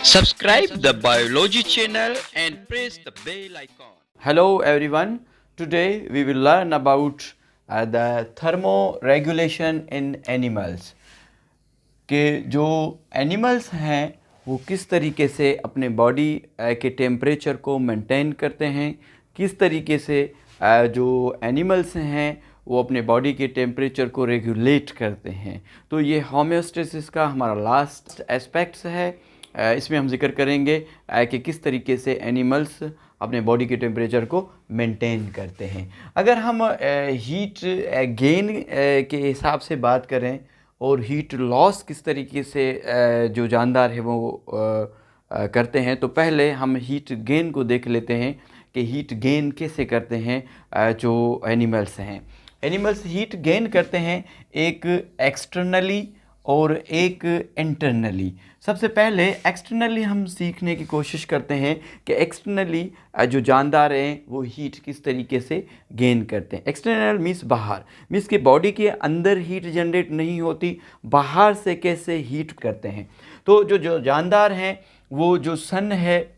Subscribe the biology channel and press the bell icon. Hello everyone. Today we will learn about the thermoregulation in animals. कि जो animals हैं वो किस तरीके से अपने बॉडी के टेम्परेचर को मेंटेन करते हैं, किस तरीके से जो एनिमल्स हैं वो अपने बॉडी के टेम्परेचर को रेगुलेट करते हैं। तो ये होम्योस्टेसिस का हमारा लास्ट एस्पेक्ट्स है। इसमें हम जिक्र करेंगे कि किस तरीके से एनिमल्स अपने बॉडी के टेम्परेचर को मेंटेन करते हैं। अगर हम हीट गेन के हिसाब से बात करें और हीट लॉस किस तरीके से जो जानदार है वो करते हैं, तो पहले हम हीट गेन को देख लेते हैं कि हीट गेन कैसे करते हैं जो एनिमल्स हैं। एनिमल्स हीट गेन करते हैं एक एक्सटर्नली और एक इंटरनली। सबसे पहले एक्सटर्नली हम सीखने की कोशिश करते हैं कि एक्सटर्नली जो जानदार हैं वो हीट किस तरीके से गेन करते हैं। एक्सटर्नल मीन्स बाहर, मीन्स कि बॉडी के अंदर हीट जनरेट नहीं होती, बाहर से कैसे हीट करते हैं। तो जो जानदार हैं वो जो सन है,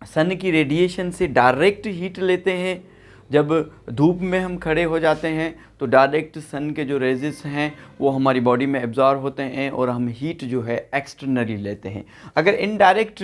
सन की रेडिएशन से डायरेक्ट हीट लेते हैं। जब धूप में हम खड़े हो जाते हैं तो डायरेक्ट सन के जो रेजेस हैं वो हमारी बॉडी में एब्जॉर्ब होते हैं और हम हीट जो है एक्सटर्नली लेते हैं। अगर इनडायरेक्ट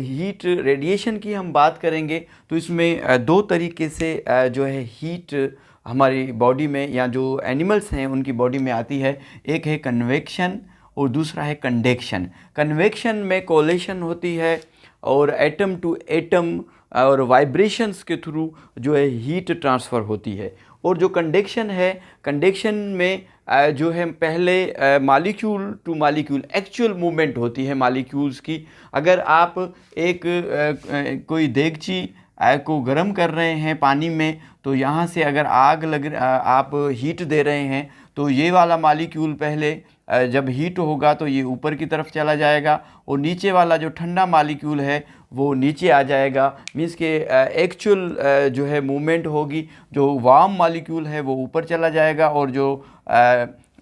हीट रेडिएशन की हम बात करेंगे तो इसमें दो तरीके से जो है हीट हमारी बॉडी में या जो एनिमल्स हैं उनकी बॉडी में आती है। एक है कन्वेक्शन और दूसरा है कंडक्शन। कन्वेक्शन में कोलेशन होती है और एटम टू एटम और वाइब्रेशंस के थ्रू जो है हीट ट्रांसफ़र होती है। और जो कंडक्शन है, कंडक्शन में जो है पहले molecule two molecule actual movement होती है मॉलिक्यूल्स की। अगर आप एक कोई देगची को गर्म कर रहे हैं पानी में, तो यहाँ से अगर आग लग आप हीट दे रहे हैं तो ये वाला मॉलिक्यूल पहले जब हीट होगा तो ये ऊपर की तरफ चला जाएगा और नीचे वाला जो ठंडा मॉलिक्यूल है वो नीचे आ जाएगा। मीन्स के एक्चुअल जो है मूवमेंट होगी, जो वार्म मॉलिक्यूल है वो ऊपर चला जाएगा और जो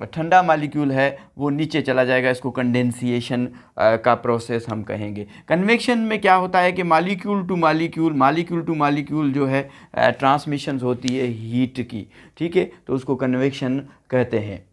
ठंडा मॉलिक्यूल है वो नीचे चला जाएगा। इसको कंडेंसिएशन का प्रोसेस हम कहेंगे। कन्वेक्शन में क्या होता है कि मॉलिक्यूल टू मॉलिक्यूल जो है ट्रांसमिशंस होती है हीट की, ठीक है, तो उसको कन्वेक्शन कहते हैं।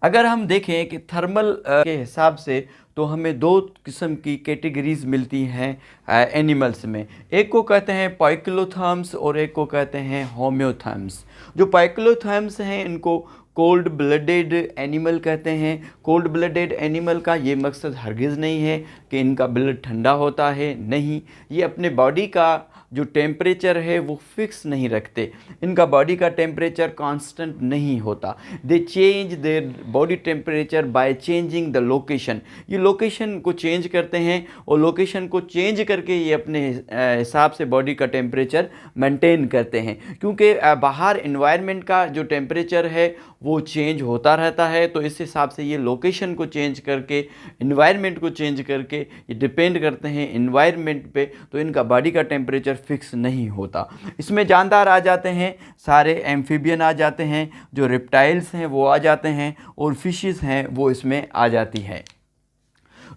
अगर हम देखें कि थर्मल के हिसाब से तो हमें दो किस्म की कैटेगरीज मिलती हैं एनिमल्स में। एक को कहते हैं पोइक्लोथर्म्स और एक को कहते हैं होम्योथर्म्स। जो पोइक्लोथर्म्स हैं इनको कोल्ड ब्लडेड एनिमल कहते हैं। कोल्ड ब्लडेड एनिमल का ये मकसद हरगिज़ नहीं है कि इनका ब्लड ठंडा होता है, नहीं, ये अपने बॉडी का जो टेम्परेचर है वो फिक्स नहीं रखते। इनका बॉडी का टेम्परेचर कांस्टेंट नहीं होता। दे change their body temperature by changing the location. ये लोकेशन को चेंज करते हैं और लोकेशन को चेंज करके ये अपने हिसाब से बॉडी का टेम्परेचर मेंटेन करते हैं। क्योंकि बाहर इन्वायरमेंट का जो टेम्परेचर है वो चेंज होता रहता है, तो इस हिसाब से ये लोकेशन को चेंज करके, इन्वायरमेंट को चेंज करके, ये डिपेंड करते हैं इन्वायरमेंट पे, तो इनका बॉडी का टेम्परेचर फिक्स नहीं होता। इसमें जानदार आ जाते हैं, सारे एम्फीबियन आ जाते हैं, जो रेप्टाइल्स हैं वो आ जाते हैं और फिशेस हैं वो इसमें आ जाती हैं।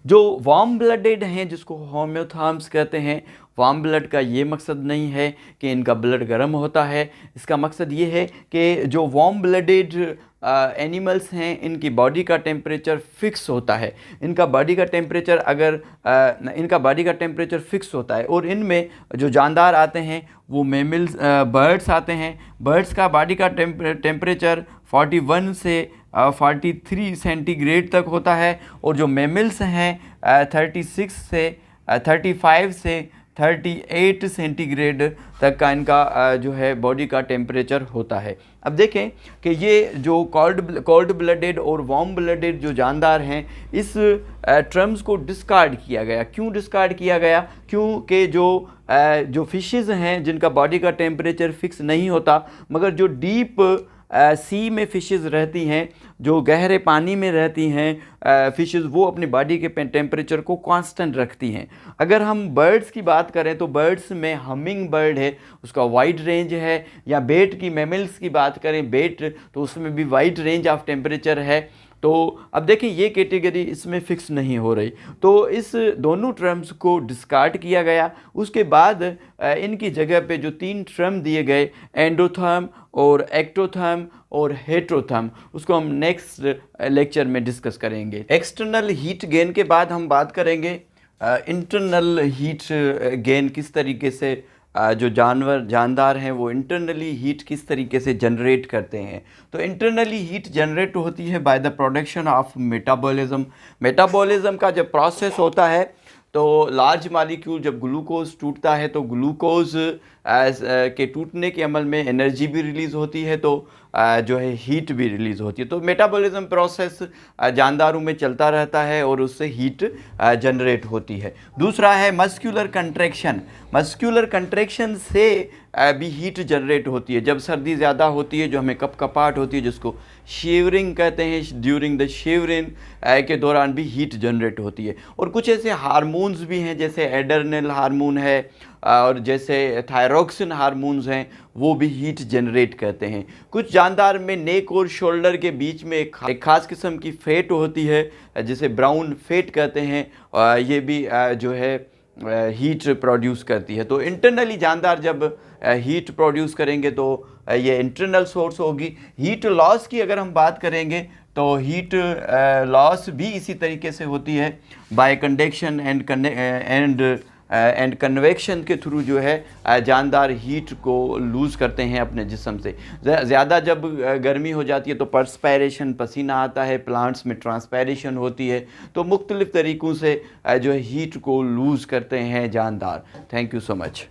जो वार्म ब्लडेड हैं जिसको होम्योथर्म्स कहते हैं, वार्म ब्लड का ये मकसद नहीं है कि इनका ब्लड गर्म होता है। इसका मकसद ये है कि जो वार्म ब्लडेड एनिमल्स हैं इनकी बॉडी का टेम्परेचर फिक्स होता है। इनका बॉडी का टेम्परेचर फिक्स होता है और इनमें जो जानदार आते हैं वो मेमल्स, बर्ड्स आते हैं। बर्ड्स का बॉडी का टेम्परेचर 41 से 43 सेंटीग्रेड तक होता है और जो मेमल्स हैं 35 से 38 सेंटीग्रेड तक का इनका जो है बॉडी का टेम्परेचर होता है। अब देखें कि ये जो कोल्ड ब्लडेड और वार्म ब्लडेड जो जानदार हैं, इस टर्म्स को डिस्कार्ड किया गया। क्यों डिस्कार्ड किया गया? क्योंकि जो फिशेस हैं जिनका बॉडी का टेम्परेचर फिक्स नहीं होता, मगर जो डीप सी में फ़िशेस रहती हैं, जो गहरे पानी में रहती हैं फ़िशेस, वो अपनी बॉडी के टेम्परेचर को कांस्टेंट रखती हैं। अगर हम बर्ड्स की बात करें तो बर्ड्स में हमिंग बर्ड है, उसका वाइड रेंज है, या बेट की, मैमल्स की बात करें बेट, तो उसमें भी वाइड रेंज ऑफ टेम्परेचर है। तो अब देखिए ये कैटेगरी इसमें फिक्स नहीं हो रही, तो इस दोनों टर्म्स को डिस्कार्ड किया गया। उसके बाद इनकी जगह पे जो 3 टर्म दिए गए, एंडोथर्म और एक्टोथर्म और हेट्रोथर्म, उसको हम नेक्स्ट लेक्चर में डिस्कस करेंगे। एक्सटर्नल हीट गेन के बाद हम बात करेंगे इंटरनल हीट गेन, किस तरीके से जो जानदार हैं वो इंटरनली हीट किस तरीके से जनरेट करते हैं। तो इंटरनली हीट जनरेट होती है by the production of metabolism. Metabolism का जब प्रोसेस होता है तो लार्ज मालिक्यूल जब ग्लूकोज टूटता है तो ग्लूकोज के टूटने के अमल में एनर्जी भी रिलीज़ होती है, तो जो है हीट भी रिलीज़ होती है। तो मेटाबॉलिज्म प्रोसेस जानदारों में चलता रहता है और उससे हीट जनरेट होती है। दूसरा है मस्क्यूलर कंट्रैक्शन। मस्क्यूलर कंट्रैक्शन से भी हीट जनरेट होती है। जब सर्दी ज़्यादा होती है, जो हमें कपकपाहट होती है, जिसको शेवरिंग कहते हैं, ड्यूरिंग द शेवरिंग के दौरान भी हीट जनरेट होती है। और कुछ ऐसे हार्मोन्स भी हैं जैसे एड्रेनल हार्मोन है और जैसे थायरोक्सिन हार्मोन्स हैं, वो भी हीट जनरेट करते हैं। कुछ जानदार में नेक और शोल्डर के बीच में एक खास किस्म की फैट होती है जिसे ब्राउन फैट कहते हैं, ये भी जो है हीट प्रोड्यूस करती है। तो इंटरनली जानदार जब हीट प्रोड्यूस करेंगे तो ये इंटरनल सोर्स होगी। हीट लॉस की अगर हम बात करेंगे तो हीट लॉस भी इसी तरीके से होती है बाय कंडक्शन एंड कन्वेक्शन के थ्रू, जो है जानदार हीट को लूज़ करते हैं अपने जिस्म से। ज़्यादा जब गर्मी हो जाती है तो पर्सपायरेशन, पसीना आता है, प्लांट्स में ट्रांसपायरेशन होती है, तो मुख्तलिफ़ तरीक़ों से जो है हीट को लूज़ करते हैं जानदार। Thank you so much.